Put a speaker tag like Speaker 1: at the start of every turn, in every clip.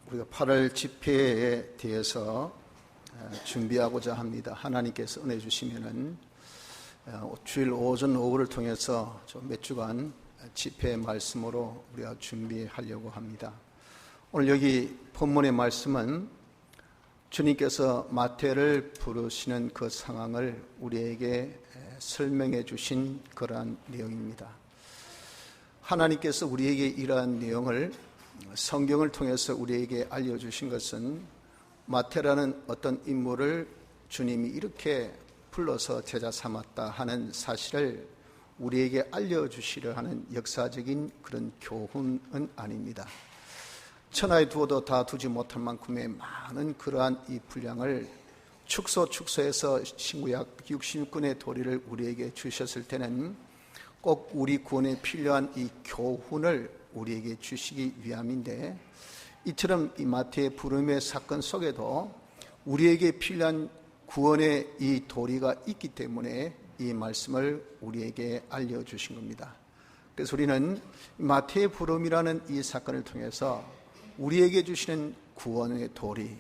Speaker 1: 우리가 8월 집회에 대해서 준비하고자 합니다. 하나님께서 은혜 주시면은 주일 오전 오후를 통해서 좀 몇 주간 집회 말씀으로 우리가 준비하려고 합니다. 오늘 여기 본문의 말씀은 주님께서 마태를 부르시는 그 상황을 우리에게 설명해 주신 그러한 내용입니다. 하나님께서 우리에게 이러한 내용을 성경을 통해서 우리에게 알려주신 것은 마태라는 어떤 인물을 주님이 이렇게 불러서 제자 삼았다 하는 사실을 우리에게 알려주시려 하는 역사적인 그런 교훈은 아닙니다. 천하에 두어도 다 두지 못할 만큼의 많은 그러한 이 분량을 축소해서 신구약 66권의 도리를 우리에게 주셨을 때는 꼭 우리 구원에 필요한 이 교훈을 우리에게 주시기 위함인데, 이처럼 이 마태의 부름의 사건 속에도 우리에게 필요한 구원의 이 도리가 있기 때문에 이 말씀을 우리에게 알려주신 겁니다. 그래서 우리는 마태의 부름이라는 이 사건을 통해서 우리에게 주시는 구원의 도리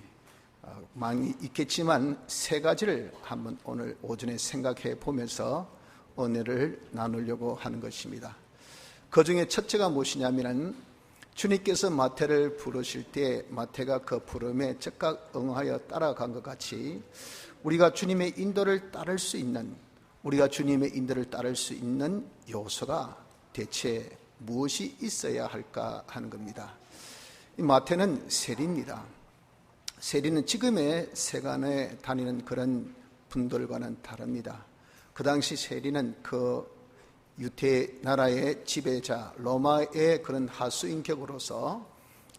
Speaker 1: 많이 있겠지만 세 가지를 한번 오늘 오전에 생각해 보면서 은혜를 나누려고 하는 것입니다. 그 중에 첫째가 무엇이냐면, 주님께서 마태를 부르실 때 마태가 그 부름에 즉각 응하여 따라간 것 같이 우리가 주님의 인도를 따를 수 있는, 우리가 주님의 인도를 따를 수 있는 요소가 대체 무엇이 있어야 할까 하는 겁니다. 이 마태는 세리입니다. 세리는 지금의 세간에 다니는 그런 분들과는 다릅니다. 그 당시 세리는 그 유대 나라의 지배자 로마의 그런 하수인격으로서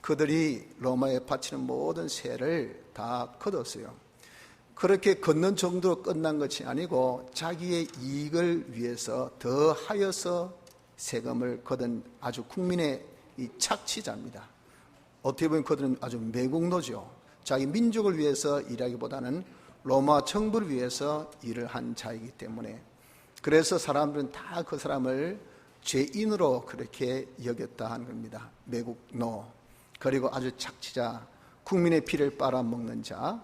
Speaker 1: 그들이 로마에 바치는 모든 세를 다 걷었어요. 그렇게 걷는 정도로 끝난 것이 아니고 자기의 이익을 위해서 더하여서 세금을 걷은 아주 국민의 이 착취자입니다. 어떻게 보면 그들은 아주 매국노죠. 자기 민족을 위해서 일하기보다는 로마 정부를 위해서 일을 한 자이기 때문에, 그래서 사람들은 다 그 사람을 죄인으로 그렇게 여겼다 하는 겁니다. 매국노, 그리고 아주 착취자, 국민의 피를 빨아먹는 자.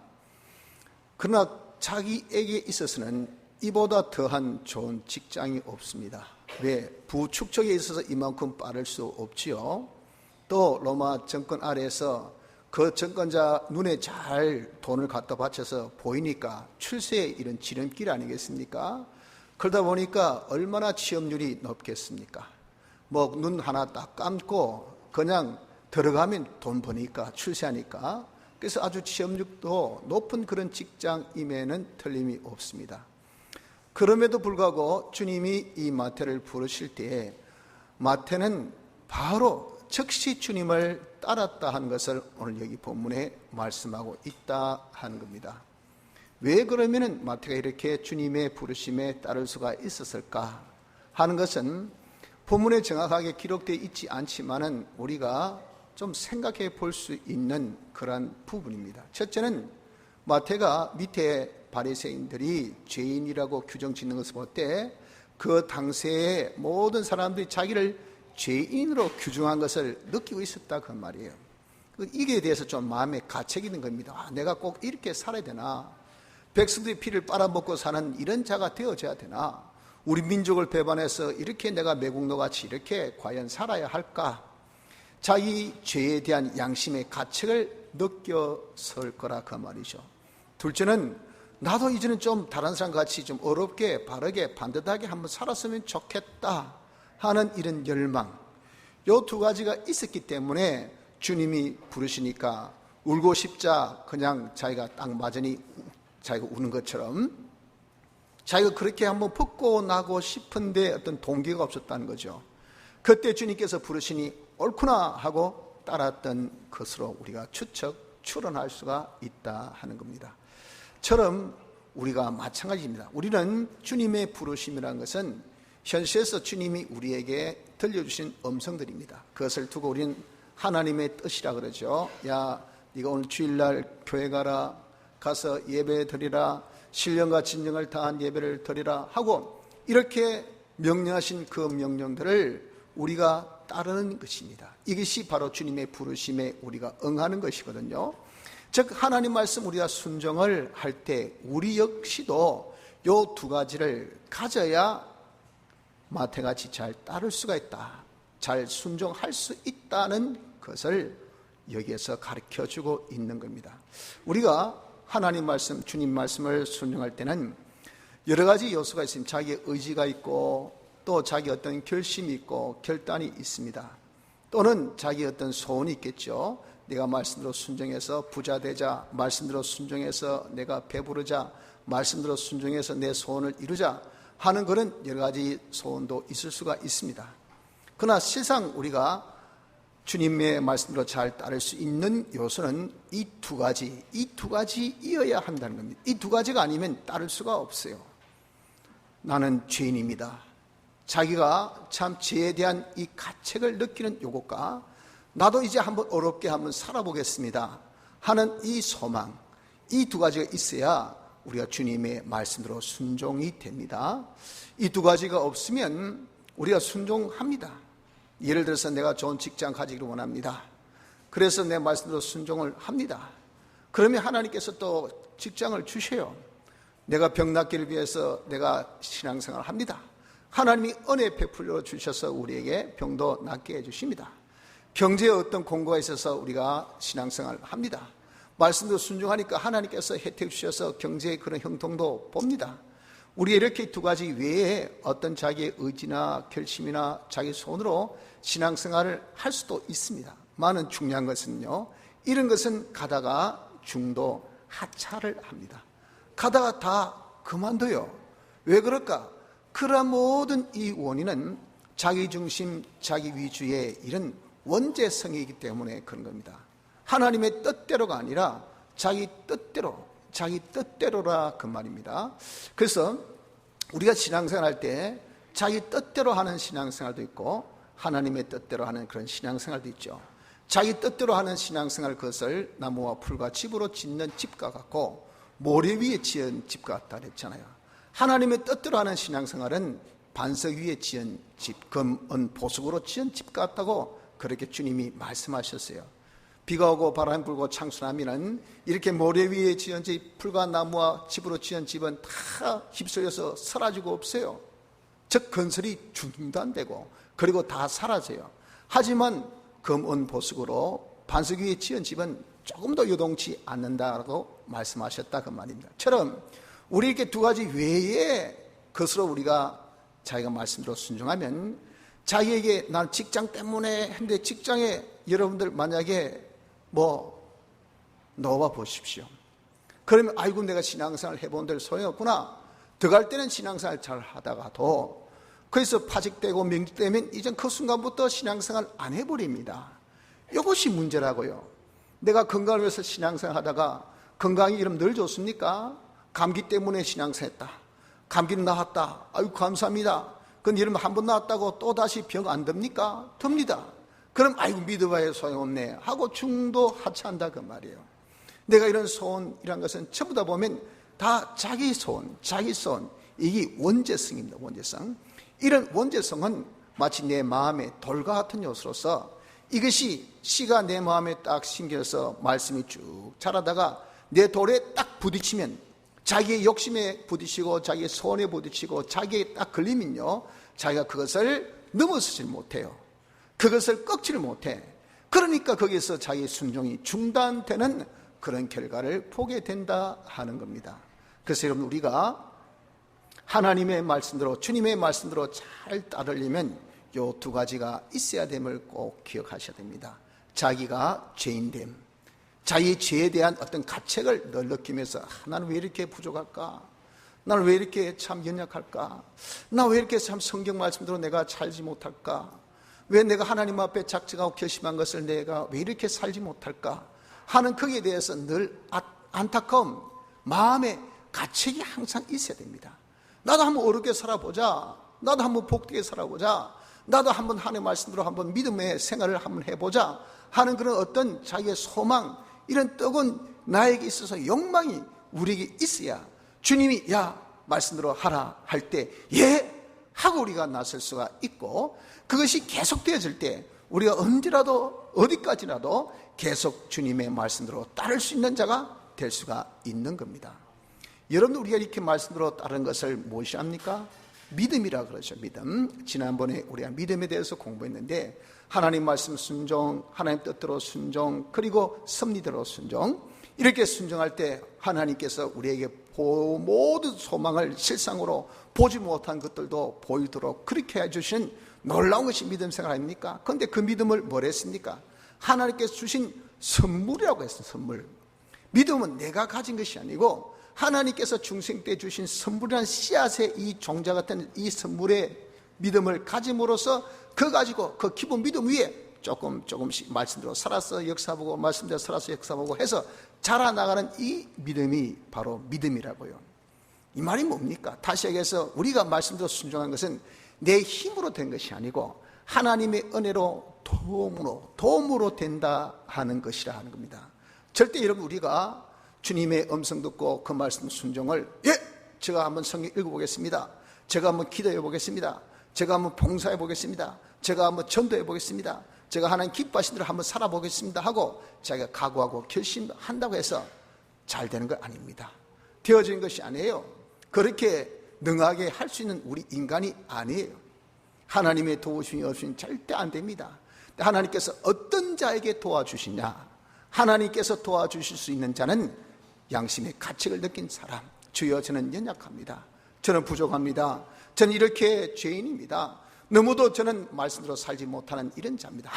Speaker 1: 그러나 자기에게 있어서는 이보다 더한 좋은 직장이 없습니다. 왜? 부축적에 있어서 이만큼 빠를 수 없지요. 또 로마 정권 아래에서 그 정권자 눈에 잘 돈을 갖다 바쳐서 보이니까 출세의 이런 지름길 아니겠습니까? 그러다 보니까 얼마나 취업률이 높겠습니까? 뭐 눈 하나 딱 감고 그냥 들어가면 돈 버니까, 출세하니까. 그래서 아주 취업률도 높은 그런 직장임에는 틀림이 없습니다. 그럼에도 불구하고 주님이 이 마태를 부르실 때 마태는 바로 즉시 주님을 따랐다 하는 것을 오늘 여기 본문에 말씀하고 있다 하는 겁니다. 왜 그러면 마태가 이렇게 주님의 부르심에 따를 수가 있었을까 하는 것은 본문에 정확하게 기록되어 있지 않지만은 우리가 좀 생각해 볼 수 있는 그런 부분입니다. 첫째는 마태가 밑에 바리새인들이 죄인이라고 규정 짓는 것을 볼 때 그 당시의 모든 사람들이 자기를 죄인으로 규정한 것을 느끼고 있었다 그 말이에요. 이게 대해서 좀 마음에 가책이 있는 겁니다. 내가 꼭 이렇게 살아야 되나? 백성들의 피를 빨아먹고 사는 이런 자가 되어져야 되나? 우리 민족을 배반해서 이렇게 내가 매국노같이 이렇게 과연 살아야 할까? 자기 죄에 대한 양심의 가책을 느꼈을 거라 그 말이죠. 둘째는 나도 이제는 좀 다른 사람같이 좀 어렵게 바르게 반듯하게 한번 살았으면 좋겠다 하는 이런 열망, 요 두 가지가 있었기 때문에 주님이 부르시니까 울고 싶자 그냥 자기가 딱 맞으니 자기가 우는 것처럼 자기가 그렇게 한번 벗고 나고 싶은데 어떤 동기가 없었다는 거죠. 그때 주님께서 부르시니 옳구나 하고 따랐던 것으로 우리가 추론할 수가 있다 하는 겁니다. 처럼 우리가 마찬가지입니다. 우리는 주님의 부르심이라는 것은 현실에서 주님이 우리에게 들려주신 음성들입니다. 그것을 두고 우리는 하나님의 뜻이라 그러죠. 야, 네가 오늘 주일날 교회 가서 예배 드리라, 신령과 진정을 다한 예배를 드리라 하고 이렇게 명령하신 그 명령들을 우리가 따르는 것입니다. 이것이 바로 주님의 부르심에 우리가 응하는 것이거든요. 즉 하나님 말씀 우리가 순종을 할 때 우리 역시도 요 두 가지를 가져야 마태같이 잘 따를 수가 있다, 잘 순종할 수 있다는 것을 여기에서 가르쳐주고 있는 겁니다. 우리가 하나님 말씀, 주님 말씀을 순종할 때는 여러 가지 요소가 있습니다. 자기의 의지가 있고 또 자기 어떤 결심이 있고 결단이 있습니다. 또는 자기 어떤 소원이 있겠죠. 내가 말씀대로 순종해서 부자 되자, 말씀대로 순종해서 내가 배부르자, 말씀대로 순종해서 내 소원을 이루자 하는 그런 여러 가지 소원도 있을 수가 있습니다. 그러나 실상 우리가 주님의 말씀대로 잘 따를 수 있는 요소는 이 두 가지이어야 한다는 겁니다. 이 두 가지가 아니면 따를 수가 없어요. 나는 죄인입니다. 자기가 참 죄에 대한 이 가책을 느끼는 요것과 나도 이제 한번 어렵게 한번 살아보겠습니다 하는 이 소망, 이 두 가지가 있어야 우리가 주님의 말씀대로 순종이 됩니다. 이 두 가지가 없으면 우리가 순종합니다. 예를 들어서 내가 좋은 직장 가지기를 원합니다. 그래서 내 말씀대로 순종을 합니다. 그러면 하나님께서 또 직장을 주셔요. 내가 병 낫기를 위해서 내가 신앙생활을 합니다. 하나님이 은혜 베풀려 주셔서 우리에게 병도 낫게 해주십니다. 경제에 어떤 공고가 있어서 우리가 신앙생활을 합니다. 말씀도 순종하니까 하나님께서 혜택 주셔서 경제의 그런 형통도 봅니다. 우리가 이렇게 두 가지 외에 어떤 자기의 의지나 결심이나 자기 손으로 신앙생활을 할 수도 있습니다. 많은 중요한 것은요, 이런 것은 가다가 중도 하차를 합니다. 가다가 다 그만둬요. 왜 그럴까? 그러한 모든 이 원인은 자기 중심, 자기 위주의 이런 원죄성이기 때문에 그런 겁니다. 하나님의 뜻대로가 아니라 자기 뜻대로라 그 말입니다. 그래서 우리가 신앙생활 할 때 자기 뜻대로 하는 신앙생활도 있고 하나님의 뜻대로 하는 그런 신앙생활도 있죠. 자기 뜻대로 하는 신앙생활, 그것을 나무와 풀과 집으로 짓는 집과 같고 모래 위에 지은 집과 같다 그랬잖아요. 하나님의 뜻대로 하는 신앙생활은 반석 위에 지은 집, 금, 은, 보석으로 지은 집 같다고 그렇게 주님이 말씀하셨어요. 비가 오고 바람이 불고 창수나면은 이렇게 모래 위에 지은 집, 풀과 나무와 집으로 지은 집은 다 휩쓸려서 사라지고 없어요. 즉 건설이 중단되고 그리고 다 사라져요. 하지만 금, 은, 보석으로 반석 위에 지은 집은 조금도 요동치 않는다고 말씀하셨다 그 말입니다. 처럼 우리 이렇게 두 가지 외에 것으로 우리가 자기가 말씀대로 순종하면, 자기에게 난 직장 때문에 했는데 직장에 여러분들 만약에 넣어봐 보십시오. 그러면 아이고 내가 신앙생활 해본들 소용없구나. 들어갈 때는 신앙생활 잘 하다가도 그래서 파직되고 명직되면 이젠 그 순간부터 신앙생활 안 해버립니다. 이것이 문제라고요. 내가 건강을 위해서 신앙생활 하다가 건강이 이러면 늘 좋습니까? 감기 때문에 신앙생활 했다. 감기는 나았다. 아이고 감사합니다. 그건 이러면 한 번 나았다고 또 다시 병 안 듭니까? 듭니다. 그럼 아이고 믿어봐야 소용없네 하고 중도 하차한다 그 말이에요. 내가 이런 소원이란 것은 전부 다 보면 다 자기 소원, 이게 원죄성입니다. 원죄성. 이런 원죄성은 마치 내 마음의 돌과 같은 요소로서 이것이 씨가 내 마음에 딱 심겨서 말씀이 쭉 자라다가 내 돌에 딱 부딪히면 자기의 욕심에 부딪히고 자기의 소원에 부딪히고 자기에 딱 걸리면요, 자기가 그것을 넘어서질 못해요. 그것을 꺾지를 못해. 그러니까 거기에서 자기의 순종이 중단되는 그런 결과를 보게 된다 하는 겁니다. 그래서 여러분, 우리가 하나님의 말씀대로, 주님의 말씀대로 잘 따르려면 이 두 가지가 있어야 됨을 꼭 기억하셔야 됩니다. 자기가 죄인됨, 자기의 죄에 대한 어떤 가책을 늘 느끼면서 나는 왜 이렇게 부족할까? 나는 왜 이렇게 참 연약할까? 나 왜 이렇게 참 성경 말씀대로 내가 살지 못할까? 왜 내가 하나님 앞에 작정하고 결심한 것을 내가 왜 이렇게 살지 못할까? 하는 거기에 대해서 늘 안타까움, 마음의 가책이 항상 있어야 됩니다. 나도 한번 어렵게 살아보자. 나도 한번 복되게 살아보자. 나도 한번 하나님의 말씀대로 한번 믿음의 생활을 한번 해보자 하는 그런 어떤 자기의 소망, 이런 뜨거운 나에게 있어서 욕망이 우리에게 있어야 주님이 야 말씀대로 하라 할 때 예 하고 우리가 나설 수가 있고, 그것이 계속되어질 때 우리가 언제라도 어디까지라도 계속 주님의 말씀대로 따를 수 있는 자가 될 수가 있는 겁니다. 여러분, 우리가 이렇게 말씀대로 따르는 것을 무엇이 합니까? 믿음이라 그러죠. 믿음. 지난번에 우리가 믿음에 대해서 공부했는데, 하나님 말씀 순종, 하나님 뜻대로 순종, 그리고 섭리대로 순종, 이렇게 순종할 때 하나님께서 우리에게 모든 소망을 실상으로 보지 못한 것들도 보이도록 그렇게 해주신 놀라운 것이 믿음 생활 아닙니까? 그런데 그 믿음을 뭘 했습니까? 하나님께서 주신 선물이라고 했어요. 선물. 믿음은 내가 가진 것이 아니고 하나님께서 중생 때 주신 선물이라는 씨앗의 이 종자 같은 이 선물의 믿음을 가짐으로써 그거 가지고 그 기본 믿음 위에 조금씩 말씀대로 살아서 역사보고 말씀대로 살아서 역사보고 해서 자라나가는 이 믿음이 바로 믿음이라고요. 이 말이 뭡니까? 다시 얘기해서 우리가 말씀대로 순종한 것은 내 힘으로 된 것이 아니고 하나님의 은혜로 도움으로 된다 하는 것이라 하는 겁니다. 절대 여러분, 우리가 주님의 음성 듣고 그 말씀 순종을, 제가 한번 성경 읽어보겠습니다, 제가 한번 기도해 보겠습니다, 제가 한번 봉사해 보겠습니다, 제가 한번 전도해 보겠습니다, 제가 하나님 기뻐하신 대로 한번 살아보겠습니다 하고 자기가 각오하고 결심한다고 해서 잘 되는 거 아닙니다. 되어지는 것이 아니에요. 그렇게 능하게 할 수 있는 우리 인간이 아니에요. 하나님의 도우심이 없으면 절대 안 됩니다. 하나님께서 어떤 자에게 도와주시냐? 하나님께서 도와주실 수 있는 자는 양심의 가책을 느낀 사람. 주여, 저는 연약합니다. 저는 부족합니다. 저는 이렇게 죄인입니다. 너무도 저는 말씀대로 살지 못하는 이런 자입니다.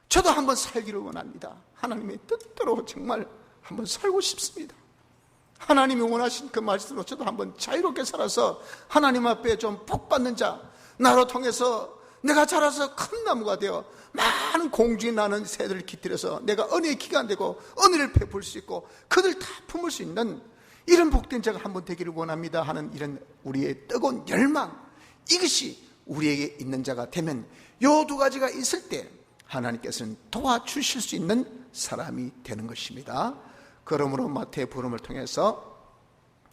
Speaker 1: 저도 한번 살기를 원합니다. 하나님의 뜻대로 정말 한번 살고 싶습니다. 하나님이 원하신 그 말씀으로 저도 한번 자유롭게 살아서 하나님 앞에 좀 복받는 자, 나로 통해서 내가 자라서 큰 나무가 되어 많은 공중에 나는 새들을 깃들여서 내가 은혜의 기가 되고 은혜를 베풀 수 있고 그들 다 품을 수 있는 이런 복된 자가 한번 되기를 원합니다 하는 이런 우리의 뜨거운 열망, 이것이 우리에게 있는 자가 되면 요 두 가지가 있을 때 하나님께서는 도와주실 수 있는 사람이 되는 것입니다. 그러므로 마태의 부름을 통해서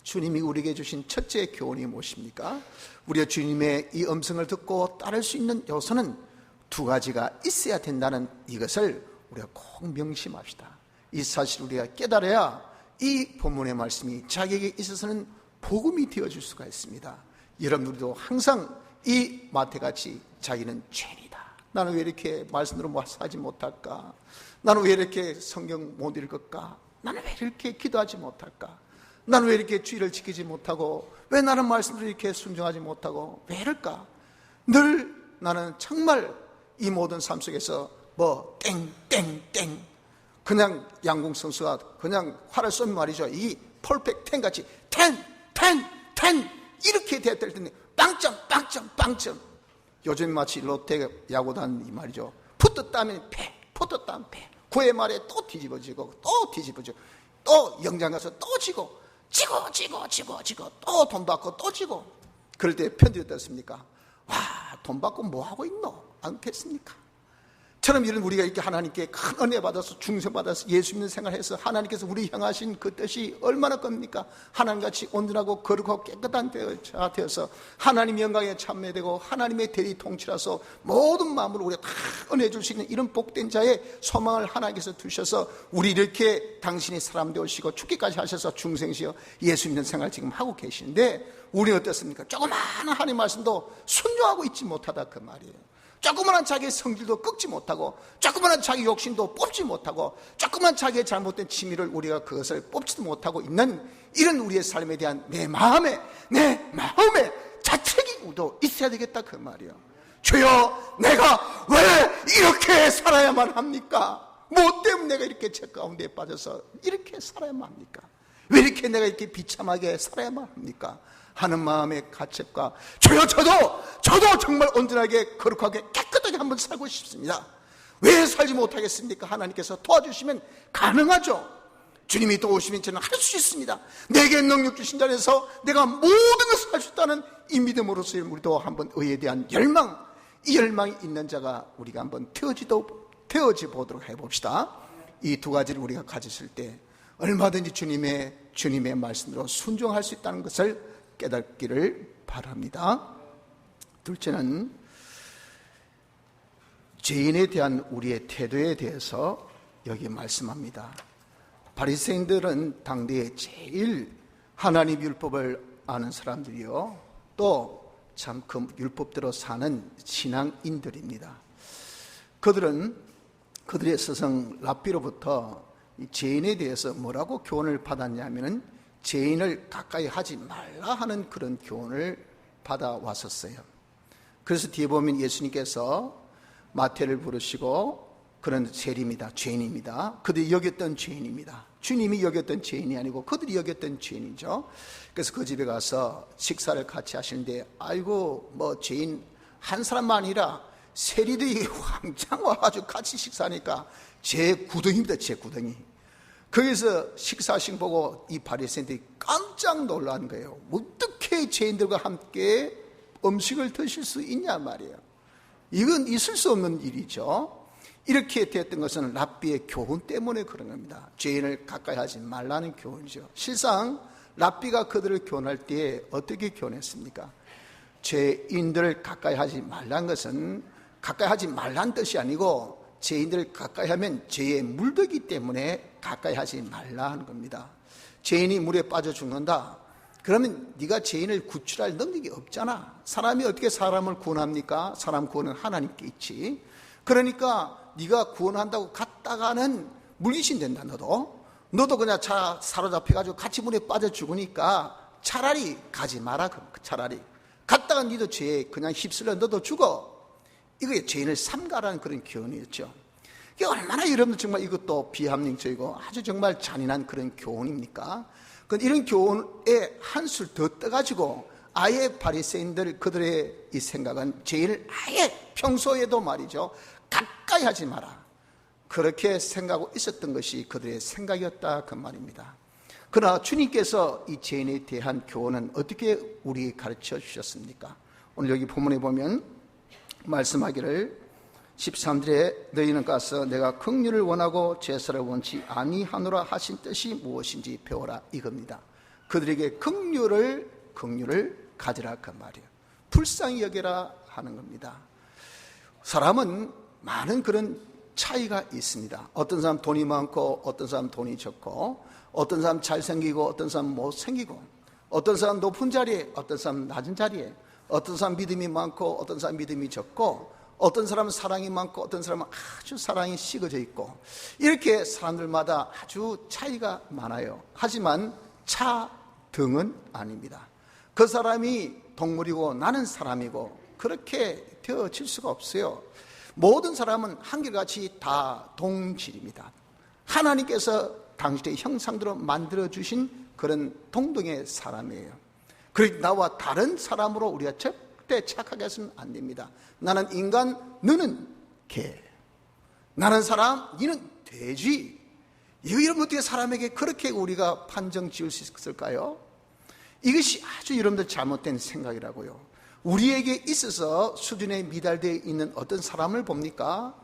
Speaker 1: 주님이 우리에게 주신 첫째 교훈이 무엇입니까? 우리가 주님의 이 음성을 듣고 따를 수 있는 요소는 두 가지가 있어야 된다는 이것을 우리가 꼭 명심합시다. 이 사실을 우리가 깨달아야 이 본문의 말씀이 자기에게 있어서는 복음이 되어줄 수가 있습니다. 여러분들도 항상 이 마태같이 자기는 죄인이다, 나는 왜 이렇게 말씀으로 하지 못할까, 나는 왜 이렇게 성경 못 읽을까, 나는 왜 이렇게 기도하지 못할까, 나는 왜 이렇게 주의를 지키지 못하고, 왜 나는 말씀을 이렇게 순종하지 못하고, 왜 이럴까? 늘 나는 정말 이 모든 삶 속에서 땡땡땡 그냥 양궁 선수가 그냥 활을 쏘면 말이죠, 이 펄펙 10 같이 10 이렇게 됐을 때는 빵점. 요즘 마치 롯데 야구단 이 말이죠, 붙었다면 패, 붙었다면 패. 9회 말에 또 뒤집어지고 또 영장 가서 또 지고 또 돈 받고 또 지고. 그럴 때 편지 어떻습니까? 와, 돈 받고 뭐 하고 있노? 않겠습니까? 처럼 이런 우리가 이렇게 하나님께 큰 은혜 받아서 중생 받아서 예수 믿는 생활해서 하나님께서 우리 향하신 그 뜻이 얼마나 큽니까? 하나님같이 온전하고 거룩하고 깨끗한 자가 되어서 하나님 영광에 참여되고 하나님의 대리 통치라서 모든 마음으로 우리가 다 은혜 줄 수 있는 이런 복된 자의 소망을 하나님께서 두셔서 우리 이렇게 당신이 사람 되오시고 죽기까지 하셔서 중생시여 예수 믿는 생활 지금 하고 계시는데 우리는 어떻습니까? 조그마한 하나님 말씀도 순종하고 있지 못하다 그 말이에요. 조그마한 자기의 성질도 꺾지 못하고, 조그마한 자기 욕심도 뽑지 못하고, 조그마한 자기의 잘못된 취미를 우리가 그것을 뽑지도 못하고 있는 이런 우리의 삶에 대한 내 마음에 자책이도 있어야 되겠다 그 말이에요. 주여, 내가 왜 이렇게 살아야만 합니까? 뭐 때문에 내가 이렇게 죄 가운데 빠져서 이렇게 살아야만 합니까? 왜 이렇게 내가 이렇게 비참하게 살아야만 합니까? 하는 마음의 가책과 저도 정말 온전하게 거룩하게 깨끗하게 한번 살고 싶습니다. 왜 살지 못하겠습니까? 하나님께서 도와주시면 가능하죠. 주님이 도우시면 저는 할 수 있습니다. 내게 능력 주신 자리에서 내가 모든 것을 할 수 있다는 이 믿음으로서 우리도 한번 의에 대한 열망, 이 열망이 있는 자가 우리가 한번 되어지 보도록 해봅시다. 이 두 가지를 우리가 가졌을 때 얼마든지 주님의 말씀으로 순종할 수 있다는 것을 깨닫기를 바랍니다. 둘째는 죄인에 대한 우리의 태도에 대해서 여기 말씀합니다. 바리새인들은 당대에 제일 하나님 율법을 아는 사람들이요, 또 참 그 율법대로 사는 신앙인들입니다. 그들은 그들의 스승 랍비로부터 이 죄인에 대해서 뭐라고 교훈을 받았냐면은 죄인을 가까이 하지 말라 하는 그런 교훈을 받아왔었어요. 그래서 뒤에 보면 예수님께서 마태를 부르시고 그런 세리입니다, 죄인입니다. 그들이 여겼던 죄인입니다. 주님이 여겼던 죄인이 아니고 그들이 여겼던 죄인이죠. 그래서 그 집에 가서 식사를 같이 하시는데, 아이고 뭐 죄인 한 사람만 아니라 세리들이 왕창 와가지고 같이 식사하니까 제 구덩이입니다, 제 구덩이. 거기서 식사하신 보고 이 바리새인들이 깜짝 놀란 거예요. 어떻게 죄인들과 함께 음식을 드실 수 있냐 말이에요. 이건 있을 수 없는 일이죠. 이렇게 됐던 것은 랍비의 교훈 때문에 그런 겁니다. 죄인을 가까이 하지 말라는 교훈이죠. 실상 랍비가 그들을 교훈할 때 어떻게 교훈했습니까? 죄인들을 가까이 하지 말라는 것은 가까이 하지 말라는 뜻이 아니고, 죄인들을 가까이 하면 죄에 물들기 때문에 가까이 하지 말라 하는 겁니다. 죄인이 물에 빠져 죽는다, 그러면 네가 죄인을 구출할 능력이 없잖아. 사람이 어떻게 사람을 구원합니까? 사람 구원은 하나님께 있지. 그러니까 네가 구원한다고 갔다가는 물귀신 된다. 너도 그냥 차 사로잡혀가지고 같이 물에 빠져 죽으니까 차라리 가지 마라. 차라리 갔다가 너도 죄에 그냥 휩쓸려 너도 죽어. 이게 죄인을 삼가라는 그런 교훈이었죠. 이게 얼마나 여러분들 정말 이것도 비합리적이고 아주 정말 잔인한 그런 교훈입니까? 이런 교훈에 한술 더 떠가지고 아예 바리새인들 그들의 이 생각은 죄인을 아예 평소에도 말이죠, 가까이 하지 마라, 그렇게 생각하고 있었던 것이 그들의 생각이었다 그 말입니다. 그러나 주님께서 이 죄인에 대한 교훈은 어떻게 우리에게 가르쳐 주셨습니까? 오늘 여기 본문에 보면 말씀하기를 13절에 너희는 가서 내가 긍휼을 원하고 제사를 원치 아니하노라 하신 뜻이 무엇인지 배워라, 이겁니다. 그들에게 긍휼을 가지라 그 말이에요. 불쌍히 여겨라 하는 겁니다. 사람은 많은 그런 차이가 있습니다. 어떤 사람 돈이 많고 어떤 사람 돈이 적고, 어떤 사람 잘생기고 어떤 사람 못생기고, 어떤 사람 높은 자리에 어떤 사람 낮은 자리에, 어떤 사람 믿음이 많고 어떤 사람 믿음이 적고, 어떤 사람은 사랑이 많고 어떤 사람은 아주 사랑이 식어져 있고, 이렇게 사람들마다 아주 차이가 많아요. 하지만 차등은 아닙니다. 그 사람이 동물이고 나는 사람이고 그렇게 되어질 수가 없어요. 모든 사람은 한결같이 다 동질입니다. 하나님께서 당신의 형상대로 만들어주신 그런 동등의 사람이에요. 그러니 나와 다른 사람으로 우리가 절대 착하게 해서는 안 됩니다. 나는 인간, 너는 개. 나는 사람, 너는 돼지. 이러면 어떻게 사람에게 그렇게 우리가 판정 지을 수 있을까요? 이것이 아주 여러분들 잘못된 생각이라고요. 우리에게 있어서 수준에 미달되어 있는 어떤 사람을 봅니까?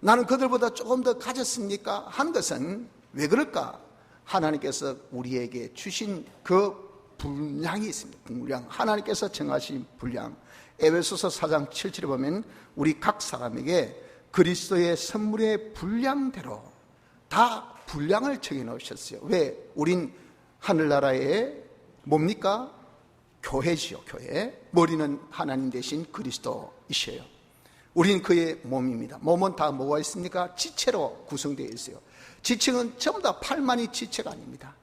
Speaker 1: 나는 그들보다 조금 더 가졌습니까? 한 것은 왜 그럴까? 하나님께서 우리에게 주신 그 분량이 있습니다. 분량. 하나님께서 정하신 분량. 에베소서 4장 7절에 보면 우리 각 사람에게 그리스도의 선물의 분량대로 다 분량을 정해놓으셨어요. 왜? 우린 하늘나라의 뭡니까? 교회지요. 교회. 머리는 하나님 대신 그리스도이셔요. 우린 그의 몸입니다. 몸은 다 뭐가 있습니까? 지체로 구성되어 있어요. 지체는 전부 다 팔만이 지체가 아닙니다.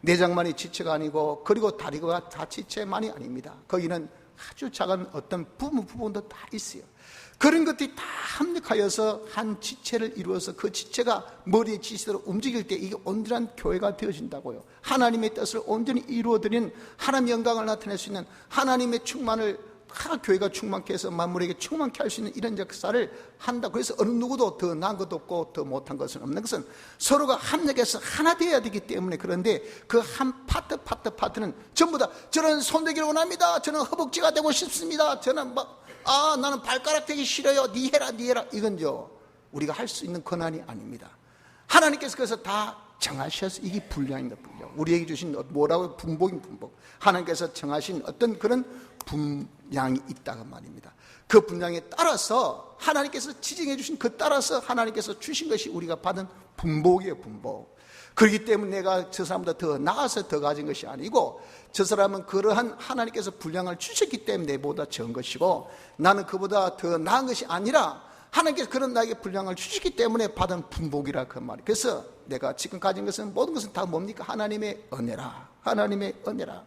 Speaker 1: 내장만이 지체가 아니고, 그리고 다리가 다 지체만이 아닙니다. 거기는 아주 작은 어떤 부분도 다 있어요. 그런 것들이 다 합력하여서 한 지체를 이루어서 그 지체가 머리의 지시대로 움직일 때 이게 온전한 교회가 되어진다고요. 하나님의 뜻을 온전히 이루어드리는, 하나님의 영광을 나타낼 수 있는, 하나님의 충만을 교회가 충만케 해서 만물에게 충만케 할 수 있는 이런 역사를 한다. 그래서 어느 누구도 더 나은 것도 없고 더 못한 것은 없는 것은 서로가 합력해서 하나 되어야 되기 때문에. 그런데 그 한 파트는 전부 다 저는 손대기를 원합니다, 저는 허벅지가 되고 싶습니다, 저는 나는 발가락 되기 싫어요, 니 해라 이건요 우리가 할 수 있는 권한이 아닙니다. 하나님께서 그래서 다 정하셔서 이게 분량입니다. 분량. 우리에게 주신 뭐라고 분복인 분복. 하나님께서 정하신 어떤 그런 분량이 있다고 말입니다. 그 분량에 따라서 하나님께서 지정해 주신 그 따라서 하나님께서 주신 것이 우리가 받은 분복이에요. 분복. 그렇기 때문에 내가 저 사람보다 더 나아서 더 가진 것이 아니고 저 사람은 그러한 하나님께서 분량을 주셨기 때문에 내보다 적은 것이고 나는 그보다 더 나은 것이 아니라 하나님께서 그런 나에게 분량을 주셨기 때문에 받은 분복이라 그 말이에요. 그래서 내가 지금 가진 것은 모든 것은 다 뭡니까? 하나님의 은혜라. 하나님의 은혜라.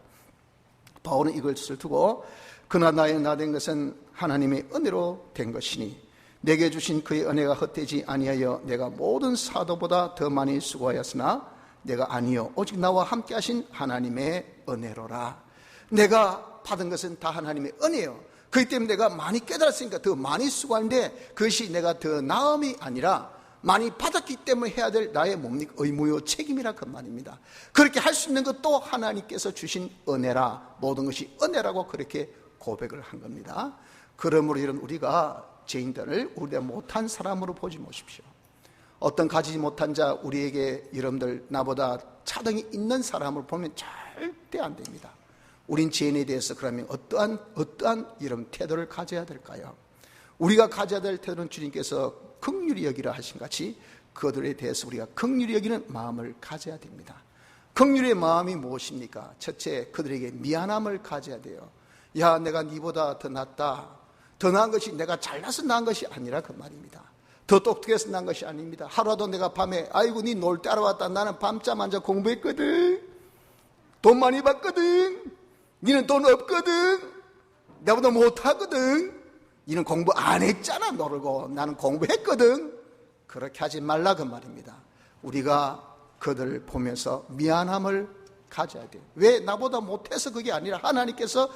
Speaker 1: 바울은 이것을 두고 그나 나의 나 된 것은 하나님의 은혜로 된 것이니 내게 주신 그의 은혜가 헛되지 아니하여 내가 모든 사도보다 더 많이 수고하였으나 내가 아니요 오직 나와 함께 하신 하나님의 은혜로라. 내가 받은 것은 다 하나님의 은혜예요. 그렇기 때문에 내가 많이 깨달았으니까 더 많이 수고하는데 그것이 내가 더 나음이 아니라 많이 받았기 때문에 해야 될 나의 뭡니까? 의무요 책임이라 그 말입니다. 그렇게 할 수 있는 것도 하나님께서 주신 은혜라. 모든 것이 은혜라고 그렇게 고백을 한 겁니다. 그러므로 이런 우리가 죄인들을 우리가 못한 사람으로 보지 마십시오. 어떤 가지지 못한 자 우리에게 여러분들 나보다 차등이 있는 사람을 보면 절대 안 됩니다. 우린 죄인에 대해서 그러면 어떠한 이런 태도를 가져야 될까요? 우리가 가져야 될 태도는 주님께서 긍휼히 여기라 하신 같이 그들에 대해서 우리가 긍휼히 여기는 마음을 가져야 됩니다. 긍휼의 마음이 무엇입니까? 첫째, 그들에게 미안함을 가져야 돼요. 야, 내가 네보다 더 낫다. 더 나은 것이 내가 잘나서 나은 것이 아니라 그 말입니다. 더 똑똑해서 나은 것이 아닙니다. 하루라도 내가 밤에 아이고 네 놀 때 알아왔다. 나는 밤잠 안 자 공부했거든. 돈 많이 받거든. 니는 돈 없거든. 나보다 못하거든. 니는 공부 안 했잖아. 모르고 나는 공부했거든. 그렇게 하지 말라 그 말입니다. 우리가 그들을 보면서 미안함을 가져야 돼요. 왜? 나보다 못해서 그게 아니라 하나님께서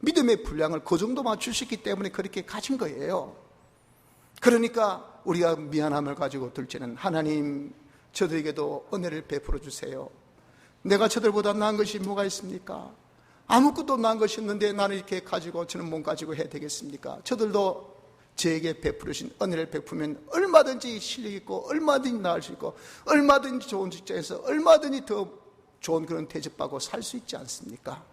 Speaker 1: 믿음의 분량을 그 정도만 주셨기 때문에 그렇게 가진 거예요. 그러니까 우리가 미안함을 가지고 둘째는 하나님 저들에게도 은혜를 베풀어 주세요. 내가 저들보다 나은 것이 뭐가 있습니까? 아무것도 나은 것이 없는데 나는 이렇게 가지고 저는 못 가지고 해야 되겠습니까? 저들도 저에게 베풀으신 은혜를 베푸면 얼마든지 실력 있고 얼마든지 나을 수 있고 얼마든지 좋은 직장에서 얼마든지 더 좋은 그런 대접받고 살 수 있지 않습니까?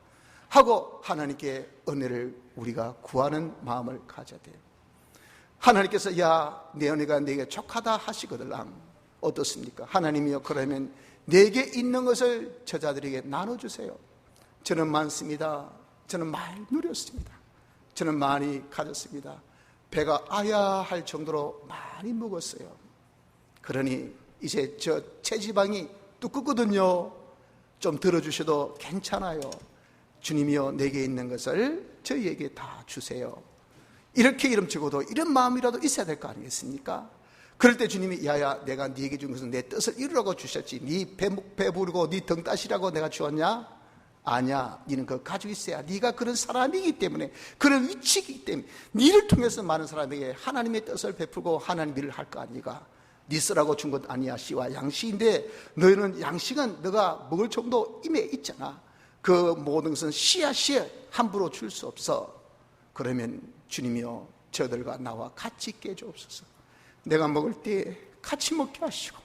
Speaker 1: 하고 하나님께 은혜를 우리가 구하는 마음을 가져야 돼요. 하나님께서 야, 내 은혜가 내게 족하다 하시거들랑 어떻습니까? 하나님이요, 그러면 내게 있는 것을 저자들에게 나눠주세요. 저는 많습니다. 저는 많이 누렸습니다. 저는 많이 가졌습니다. 배가 아야 할 정도로 많이 먹었어요. 그러니 이제 저 체지방이 두껍거든요. 좀 들어주셔도 괜찮아요. 주님이여, 내게 있는 것을 저희에게 다 주세요. 이렇게 이름 적어도 이런 마음이라도 있어야 될 거 아니겠습니까? 그럴 때 주님이 야야, 내가 네게 준 것은 내 뜻을 이루라고 주셨지 네 배부르고 네 등 따시라고 내가 주었냐? 아니야. 네는 그거 가지고 있어야. 네가 그런 사람이기 때문에, 그런 위치이기 때문에 네를 통해서 많은 사람에게 하나님의 뜻을 베풀고 하나님 일을 할 거 아니가. 네 쓰라고 준 것 아니야. 씨와 양식인데 너희는 양식은 너가 먹을 정도 임에 있잖아. 그 모든 것은 씨앗이 함부로 줄 수 없어. 그러면 주님이여, 저들과 나와 같이 있게 해주옵소서. 내가 먹을 때 같이 먹게 하시고,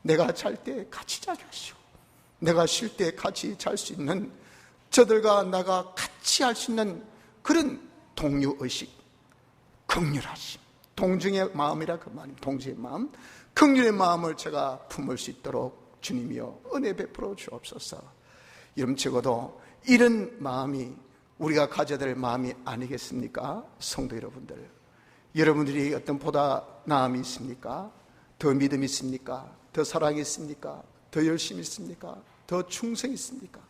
Speaker 1: 내가 잘 때 같이 자게 하시고, 내가 쉴 때 같이 잘 수 있는, 저들과 나가 같이 할 수 있는 그런 동료의식, 긍휼하심, 동중의 마음이라 그 말입니다. 동중의 마음, 긍휼의 마음을 제가 품을 수 있도록 주님이여 은혜 베풀어 주옵소서. 이름 적어도 이런 마음이 우리가 가져야 될 마음이 아니겠습니까? 성도 여러분들, 여러분들이 어떤 보다 나음이 있습니까? 더 믿음이 있습니까? 더 사랑이 있습니까? 더 열심히 있습니까? 더 충성이 있습니까?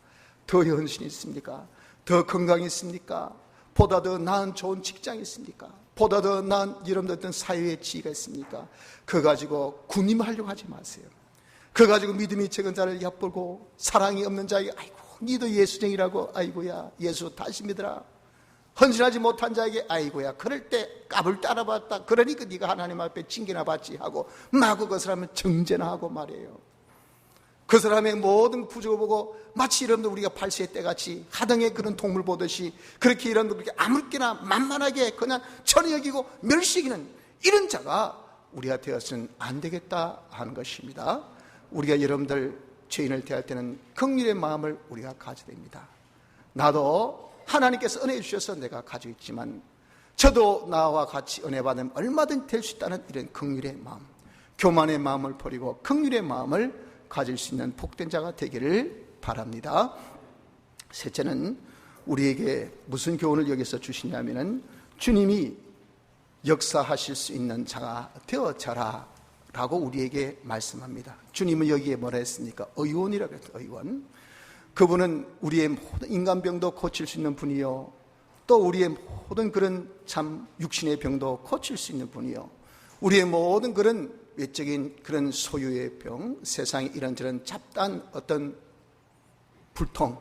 Speaker 1: 더 헌신이 있습니까? 더 건강이 있습니까? 보다 더 나은 좋은 직장이 있습니까? 보다 더 나은 여러분들 어떤 사회의 지위가 있습니까? 그거 가지고 군림하려고 하지 마세요. 그거 가지고 믿음이 적은 자를 얕보고 사랑이 없는 자에게 아이고 니도 예수쟁이라고, 아이고야 예수 다시 믿어라. 헌신하지 못한 자에게 아이고야 그럴 때 값을 따라봤다. 그러니까 네가 하나님 앞에 징계나 받지 하고 마구 그 사람은 정죄나 하고 말이에요. 그 사람의 모든 부족을 보고 마치 여러분들 우리가 발시의 때같이 하등의 그런 동물 보듯이 그렇게 여러분들 그렇게 아무렇게나 만만하게 그냥 천히 여기고 멸시기는 이런 자가 우리가 되어서는 안 되겠다 하는 것입니다. 우리가 여러분들 죄인을 대할 때는 긍휼의 마음을 우리가 가져야 됩니다. 나도 하나님께서 은혜 주셔서 내가 가지고 있지만 저도 나와 같이 은혜 받으면 얼마든지 될 수 있다는 이런 긍휼의 마음, 교만의 마음을 버리고 긍휼의 마음을 가질 수 있는 복된 자가 되기를 바랍니다. 셋째는 우리에게 무슨 교훈을 여기서 주시냐면은 주님이 역사하실 수 있는 자가 되어져라 라고 우리에게 말씀합니다. 주님은 여기에 뭐라 했습니까? 의원이라고 했어요. 의원. 그분은 우리의 모든 인간병도 고칠 수 있는 분이요, 또 우리의 모든 그런 참 육신의 병도 고칠 수 있는 분이요, 우리의 모든 그런 외적인 그런 소유의 병, 세상에 이런저런 잡다한 어떤 불통,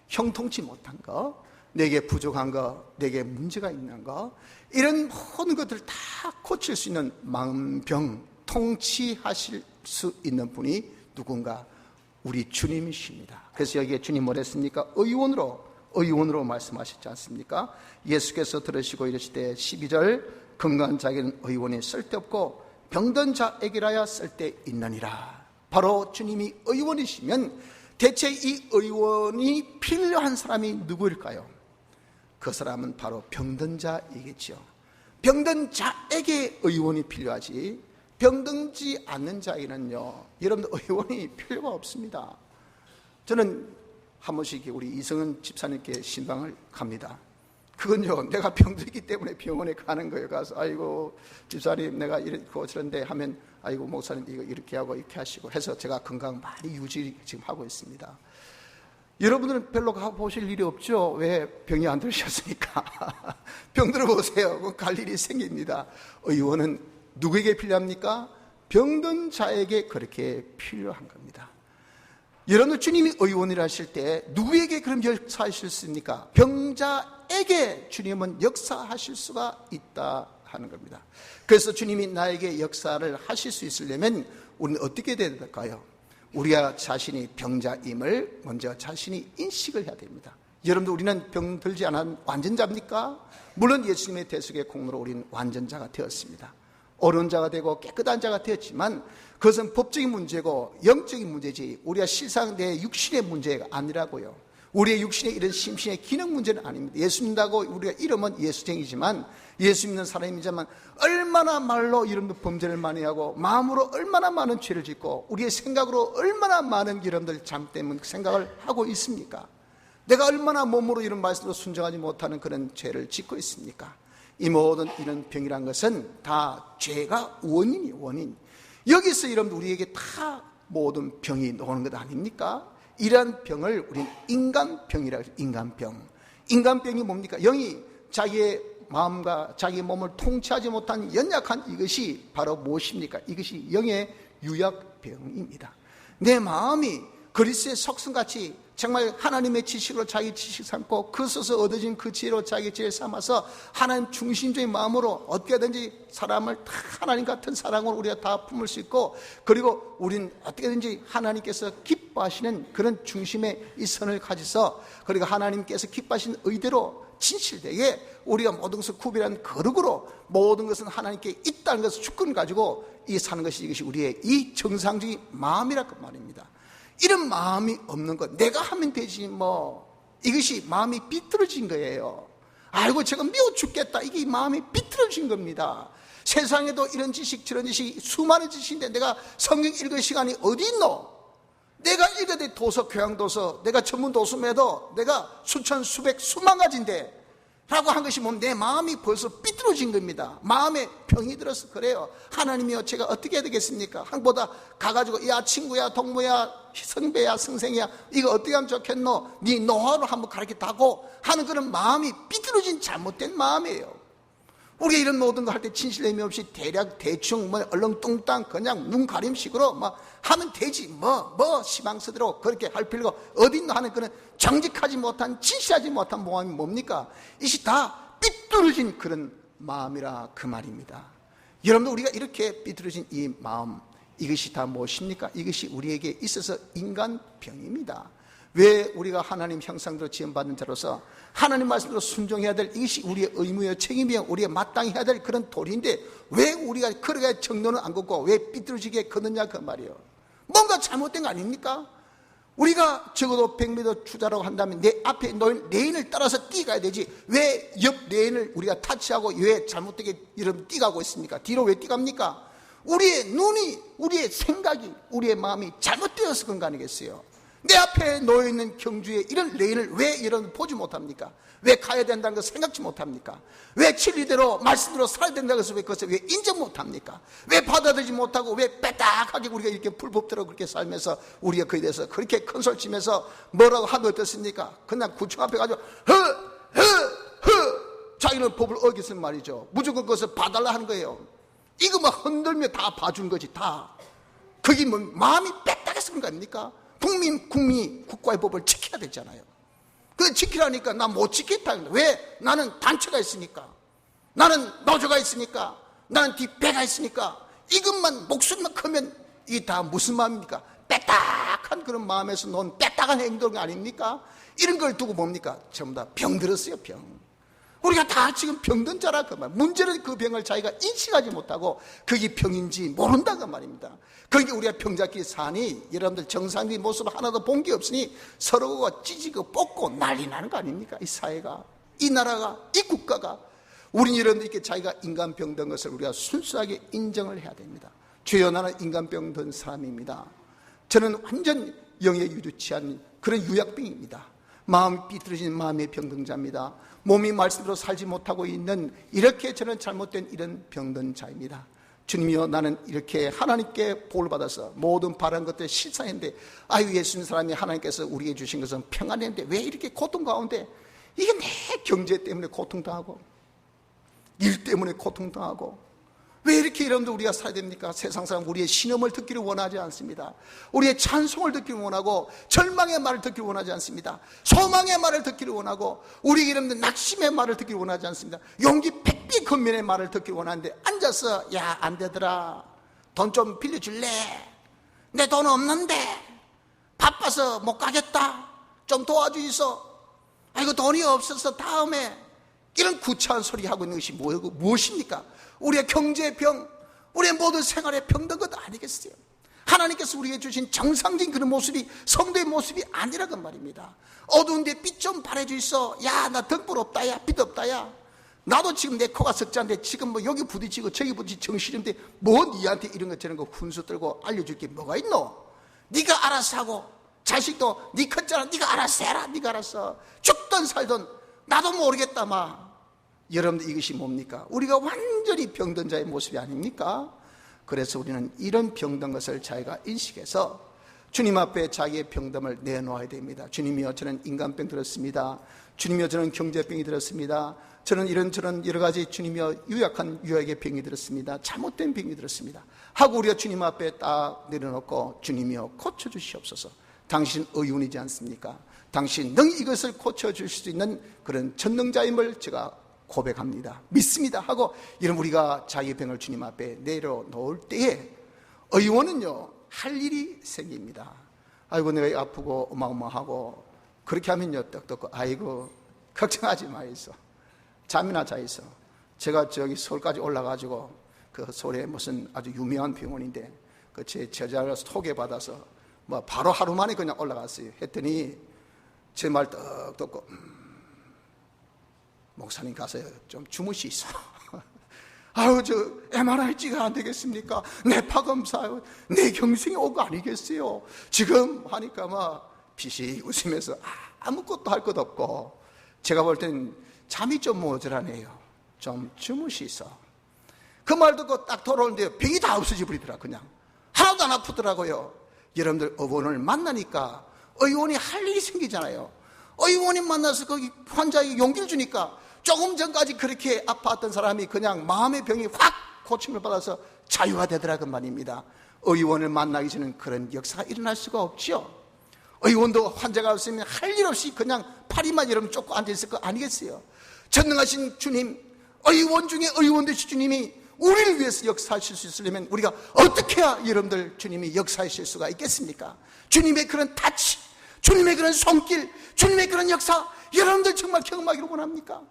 Speaker 1: 형통치 못한 거, 내게 부족한 거, 내게 문제가 있는 거, 이런 모든 것들을 다 고칠 수 있는 마음병, 통치하실 수 있는 분이 누군가? 우리 주님이십니다. 그래서 여기에 주님 뭐라 했습니까? 의원으로 말씀하셨지 않습니까? 예수께서 들으시고 이르시되 12절 건강한 자에게는 의원이 쓸데없고 병든 자에게라야 쓸데있느니라. 바로 주님이 의원이시면 대체 이 의원이 필요한 사람이 누구일까요? 그 사람은 바로 병든 자이겠죠. 병든 자에게 의원이 필요하지 병든지 않는 자에게는요, 여러분들 의원이 필요가 없습니다. 저는 한 번씩 우리 이성은 집사님께 신방을 갑니다. 그건요, 내가 병들기 때문에 병원에 가는 거예요. 가서 아이고 집사님 내가 이렇고 저런데 하면 아이고 목사님 이거 이렇게 하고 이렇게 하시고 해서 제가 건강 많이 유지 지금 하고 있습니다. 여러분들은 별로 가보실 일이 없죠? 왜? 병이 안 들으셨으니까. 병 들어보세요. 그럼 갈 일이 생깁니다. 의원은 누구에게 필요합니까? 병든 자에게 그렇게 필요한 겁니다. 여러분들 주님이 의원이라 하실 때 누구에게 그럼 역사하실 수 있습니까? 병자에게 주님은 역사하실 수가 있다 하는 겁니다. 그래서 주님이 나에게 역사를 하실 수 있으려면 우리는 어떻게 해야 될까요? 우리가 자신이 병자임을 먼저 자신이 인식을 해야 됩니다. 여러분들 우리는 병들지 않은 완전자입니까? 물론 예수님의 대속의 공로로 우리는 완전자가 되었습니다. 옳은 자가 되고 깨끗한 자가 되었지만 그것은 법적인 문제고 영적인 문제지 우리가 실상 내 육신의 문제가 아니라고요. 우리의 육신의 이런 심신의 기능 문제는 아닙니다. 예수 믿는다고 우리가 이름은 예수쟁이지만 예수 믿는 사람이지만 얼마나 말로 이름도 범죄를 많이 하고 마음으로 얼마나 많은 죄를 짓고 우리의 생각으로 얼마나 많은 여러분들 잘못된 생각을 하고 있습니까? 내가 얼마나 몸으로 이런 말씀으로 순종하지 못하는 그런 죄를 짓고 있습니까? 이 모든 이런 병이란 것은 다 죄가 원인. 여기서 여러분 우리에게 다 모든 병이 나오는 것 아닙니까? 이러한 병을 우리는 인간병이라고 해요. 인간병이 뭡니까? 영이 자기의 마음과 자기 몸을 통치하지 못한 연약한 이것이 바로 무엇입니까? 이것이 영의 유약병입니다. 내 마음이 그리스도의 속성같이 정말 하나님의 지식으로 자기 지식 삼고 그것에서 얻어진 그 지혜로 자기 지혜 삼아서 하나님 중심적인 마음으로 어떻게든지 사람을 다 하나님 같은 사랑으로 우리가 다 품을 수 있고, 그리고 우리는 어떻게든지 하나님께서 기뻐하시는 그런 중심의 이 선을 가져서, 그리고 하나님께서 기뻐하시는 의대로 진실되게 우리가 모든 것을 구별한 거룩으로 모든 것은 하나님께 있다는 것을 주권 가지고 이 사는 것이, 이것이 우리의 이 정상적인 마음이라고 말입니다. 이런 마음이 없는 것, 내가 하면 되지 이것이 마음이 비뚤어진 거예요. 아이고 제가 미워 죽겠다, 이게 마음이 비뚤어진 겁니다. 세상에도 이런 지식 저런 지식 수많은 지식인데 내가 성경 읽을 시간이 어디 있노? 내가 읽어야 될 도서, 교양도서, 내가 전문 도서매도 내가 수천 수백 수만 가지인데 라고 한 것이 내 마음이 벌써 삐뚤어진 겁니다. 마음에 병이 들어서 그래요. 하나님이여 제가 어떻게 해야 되겠습니까? 한보다 가가지고 야 친구야 동무야 선배야 선생이야 이거 어떻게 하면 좋겠노? 네 노하우로 한번 가르치다고 하는 그런 마음이 삐뚤어진 잘못된 마음이에요. 우리가 이런 모든 거 할 때 진실됨이 없이 대략 대충 얼렁뚱땅 그냥 눈 가림식으로 하면 되지 시방스대로 그렇게 할 필요가 어딨노 하는 그런 정직하지 못한 진실하지 못한 마음이 뭡니까? 이것이 다 삐뚤어진 그런 마음이라 그 말입니다. 여러분들 우리가 이렇게 삐뚤어진 이 마음, 이것이 다 무엇입니까? 이것이 우리에게 있어서 인간병입니다. 왜 우리가 하나님 형상대로 지음받은 자로서 하나님 말씀대로 순종해야 될, 이것이 우리의 의무여 책임이여 우리의 마땅히 해야 될 그런 도리인데 왜 우리가 그렇게 정도는 안 걷고 왜 삐뚤어지게 걷느냐 그 말이에요. 뭔가 잘못된 거 아닙니까? 우리가 적어도 100m 주자라고 한다면 내 앞에 놓인 레인을 따라서 뛰어가야 되지, 왜 옆 레인을 우리가 타치하고 왜 잘못되게 이런 뛰어가고 있습니까? 뒤로 왜 뛰어갑니까? 우리의 눈이, 우리의 생각이, 우리의 마음이 잘못되어서 그런 거 아니겠어요? 내 앞에 놓여있는 경주에 이런 레인을 왜 이런 보지 못합니까? 왜 가야 된다는 것을 생각지 못합니까? 왜 진리대로 말씀대로 살아야 된다는 것을 왜 인정 못합니까? 왜 받아들이지 못하고 왜 빼딱하게 우리가 이렇게 불법대로 그렇게 살면서 우리가 그에 대해서 그렇게 큰 소리 치면서 뭐라고 하면 어떻습니까? 그냥 구청 앞에 가지고 자기는 법을 어겼으면 말이죠, 무조건 그것을 봐달라 하는 거예요. 이거 막 흔들며 다 봐준 거지. 다 그게 뭐 마음이 빼딱해서 그런 거 아닙니까? 국민이 국가의 법을 지켜야 되잖아요. 그 지키라니까 나 못 지켰다. 왜? 나는 단체가 있으니까, 나는 노조가 있으니까, 나는 뒷배가 있으니까. 이것만 목숨만 크면 이게 다 무슨 마음입니까? 빼딱한 그런 마음에서 놓은 빼딱한 행동 아닙니까? 이런 걸 두고 뭡니까? 전부 다 병들었어요. 병. 우리가 다 지금 병든 자라 그 말. 문제는 그 병을 자기가 인식하지 못하고 그게 병인지 모른다 그 말입니다. 그러니까 우리가 병잡기 사니 여러분들 정상적인 모습을 하나도 본 게 없으니 서로가 찌지고 뽑고 난리 나는 거 아닙니까? 이 사회가, 이 나라가, 이 국가가. 우린 여러분들 이렇게 자기가 인간병 든 것을 우리가 순수하게 인정을 해야 됩니다. 주여, 나는 인간병 든 사람입니다. 저는 완전 영에 유두치한 그런 유약병입니다. 마음이 삐뚤어진 마음의 병든자입니다. 몸이 말씀대로 살지 못하고 있는, 이렇게 저는 잘못된 이런 병든 자입니다. 주님이여, 나는 이렇게 하나님께 복을 받아서 모든 바른 것들 실상인데, 아유, 예수님 사람이 하나님께서 우리에게 주신 것은 평안인데 왜 이렇게 고통 가운데, 이게 내 경제 때문에 고통당하고 일 때문에 고통당하고, 왜 이렇게 여러분들 우리가 살아야 됩니까? 세상 사람 우리의 신음을 듣기를 원하지 않습니다. 우리의 찬송을 듣기를 원하고, 절망의 말을 듣기를 원하지 않습니다. 소망의 말을 듣기를 원하고, 우리 여러분들 낙심의 말을 듣기를 원하지 않습니다. 용기 백비 건면의 말을 듣기를 원하는데, 앉아서 야, 안 되더라, 돈 좀 빌려줄래? 내 돈 없는데, 바빠서 못 가겠다, 좀 도와주이소. 아이고 돈이 없어서 다음에, 이런 구차한 소리 하고 있는 것이 무엇입니까? 우리의 경제병, 우리의 모든 생활의 병든 것 아니겠어요? 하나님께서 우리에게 주신 정상적인 그런 모습이 성도의 모습이 아니라고 말입니다. 어두운데 빛 좀 발해주이소. 야, 나 등불 없다 야, 빛 없다 야. 나도 지금 내 코가 석자인데 지금 뭐 여기 부딪히고 저기 부딪히고 정신인데 뭐 니한테 이런 것 저런 거 훈수 떨고 알려줄 게 뭐가 있노? 네가 알아서 하고, 자식도 네 컸잖아, 네가 알아서 해라. 네가 알아서 죽든 살든 나도 모르겠다 마. 여러분들, 이것이 뭡니까? 우리가 완전히 병든 자의 모습이 아닙니까? 그래서 우리는 이런 병든 것을 자기가 인식해서 주님 앞에 자기의 병듦을 내놓아야 됩니다. 주님이여, 저는 인간병 들었습니다. 주님이여, 저는 경제병이 들었습니다. 저는 이런저런 여러 가지, 주님이여, 유약한 유약의 병이 들었습니다. 잘못된 병이 들었습니다 하고 우리가 주님 앞에 딱 내려놓고, 주님이여, 고쳐주시옵소서. 당신 의원이지 않습니까? 당신 능히 이것을 고쳐주실 수 있는 그런 전능자임을 제가 고백합니다, 믿습니다 하고, 이런 우리가 자기의 병을 주님 앞에 내려놓을 때에 의원은요, 할 일이 생깁니다. 아이고, 내가 아프고 어마어마하고, 그렇게 하면요, 떡떡, 아이고, 걱정하지 마이소, 잠이나 자이소. 제가 저기 서울까지 올라가지고 그 서울에 무슨 아주 유명한 병원인데, 그 제 제자를 소개받아서 뭐 바로 하루 만에 그냥 올라갔어요. 했더니 제 말 떡 듣고, 목사님 가서 좀 주무시소. 아유, 저 MRI가 안 되겠습니까? 뇌파 검사, 내 경생이 온 거 아니겠어요? 지금 하니까 막 피식 웃으면서 아무것도 할 것 없고, 제가 볼 땐 잠이 좀 모자라네요. 좀 주무시소. 그 말 듣고 딱 돌아오는데 병이 다 없어져 버리더라. 그냥 하나도 안 아프더라고요. 여러분들, 의원을 만나니까 의원이 할 일이 생기잖아요. 의원이 만나서 거기 환자에게 용기를 주니까, 조금 전까지 그렇게 아파했던 사람이 그냥 마음의 병이 확 고침을 받아서 자유가 되더라고 말입니다. 의원을 만나기 전에는 그런 역사가 일어날 수가 없죠. 의원도 환자가 없으면 할 일 없이 그냥 파리만 여러분 쫓고 앉아있을 거 아니겠어요? 전능하신 주님, 의원 중에 의원 되신 주님이 우리를 위해서 역사하실 수 있으려면 우리가 어떻게 해야 여러분들 주님이 역사하실 수가 있겠습니까? 주님의 그런 타치, 주님의 그런 손길, 주님의 그런 역사, 여러분들 정말 경험하기를 원합니까?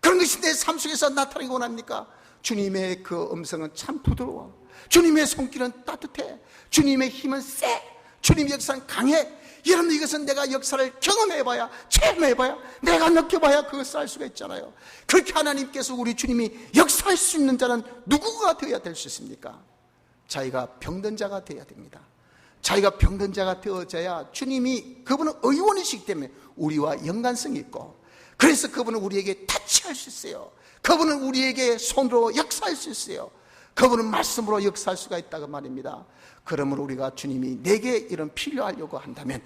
Speaker 1: 그런 것이 내 삶 속에서 나타나기 원합니까? 주님의 그 음성은 참 부드러워. 주님의 손길은 따뜻해. 주님의 힘은 세. 주님의 역사는 강해. 여러분, 이것은 내가 역사를 경험해봐야, 체험해봐야, 내가 느껴봐야 그것을 알 수가 있잖아요. 그렇게 하나님께서 우리 주님이 역사할 수 있는 자는 누구가 되어야 될 수 있습니까? 자기가 병든 자가 되어야 됩니다. 자기가 병든 자가 되어져야 주님이, 그분은 의원이시기 때문에 우리와 연관성이 있고, 그래서 그분은 우리에게 타치할 수 있어요. 그분은 우리에게 손으로 역사할 수 있어요. 그분은 말씀으로 역사할 수가 있다고 말입니다. 그러므로 우리가 주님이 내게 이런 필요하려고 한다면,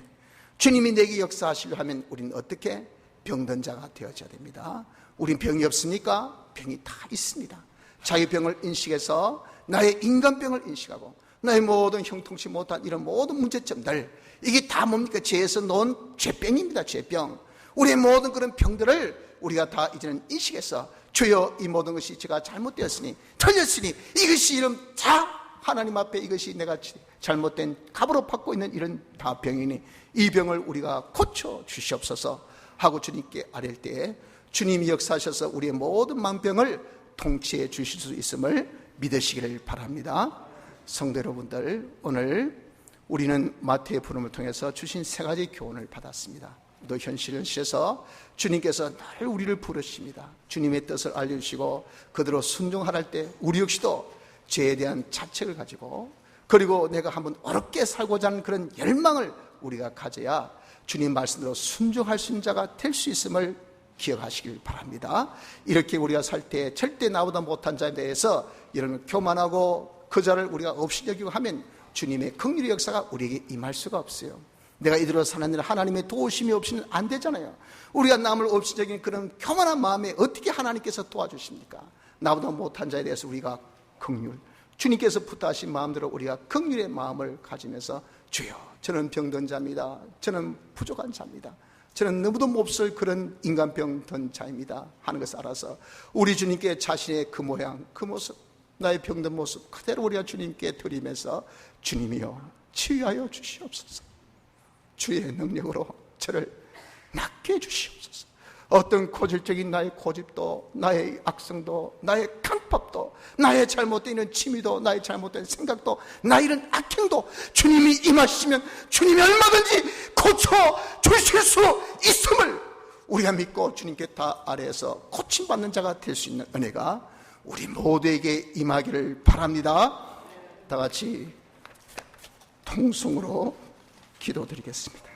Speaker 1: 주님이 내게 역사하시려 하면 우리는 어떻게? 병든 자가 되어져야 됩니다. 우린 병이 없습니까? 병이 다 있습니다. 자기 병을 인식해서 나의 인간병을 인식하고 나의 모든 형통치 못한 이런 모든 문제점들, 이게 다 뭡니까? 죄에서 놓은 죄병입니다. 죄병. 우리의 모든 그런 병들을 우리가 다 이제는 인식해서, 주여, 이 모든 것이 제가 잘못되었으니, 틀렸으니, 이것이 이런 다 하나님 앞에 이것이 내가 잘못된 값으로 받고 있는 이런 다 병이니 이 병을 우리가 고쳐 주시옵소서 하고 주님께 아뢰을 때에 주님이 역사하셔서 우리의 모든 만병을 통치해 주실 수 있음을 믿으시기를 바랍니다. 성도 여러분들, 오늘 우리는 마태의 부름을 통해서 주신 세 가지 교훈을 받았습니다. 또 현실에서 주님께서 늘 우리를 부르십니다. 주님의 뜻을 알려주시고 그대로 순종하라 할 때 우리 역시도 죄에 대한 자책을 가지고, 그리고 내가 한번 어렵게 살고자 하는 그런 열망을 우리가 가져야 주님 말씀대로 순종할 수 있는 자가 될 수 있음을 기억하시길 바랍니다. 이렇게 우리가 살 때 절대 나보다 못한 자에 대해서 이런 교만하고 그 자를 우리가 없이 여기고 하면 주님의 긍휼의 역사가 우리에게 임할 수가 없어요. 내가 이대로 사는 일 하나님의 도우심이 없이는 안 되잖아요. 우리가 남을 없이 여기는 그런 교만한 마음에 어떻게 하나님께서 도와주십니까? 나보다 못한 자에 대해서 우리가 긍휼, 주님께서 부탁하신 마음대로 우리가 긍휼의 마음을 가지면서, 주여, 저는 병든 자입니다. 저는 부족한 자입니다. 저는 너무도 몹쓸 그런 인간병 든 자입니다 하는 것을 알아서 우리 주님께 자신의 그 모양, 그 모습, 나의 병든 모습 그대로 우리가 주님께 드리면서, 주님이여 치유하여 주시옵소서. 주의 능력으로 저를 낫게 해주시옵소서. 어떤 고질적인 나의 고집도, 나의 악성도, 나의 강팍도, 나의 잘못된 취미도, 나의 잘못된 생각도, 나의 이런 악행도 주님이 임하시면 주님이 얼마든지 고쳐 주실 수 있음을 우리가 믿고 주님께 다 아래에서 고침받는 자가 될 수 있는 은혜가 우리 모두에게 임하기를 바랍니다. 다 같이 통성으로 기도드리겠습니다.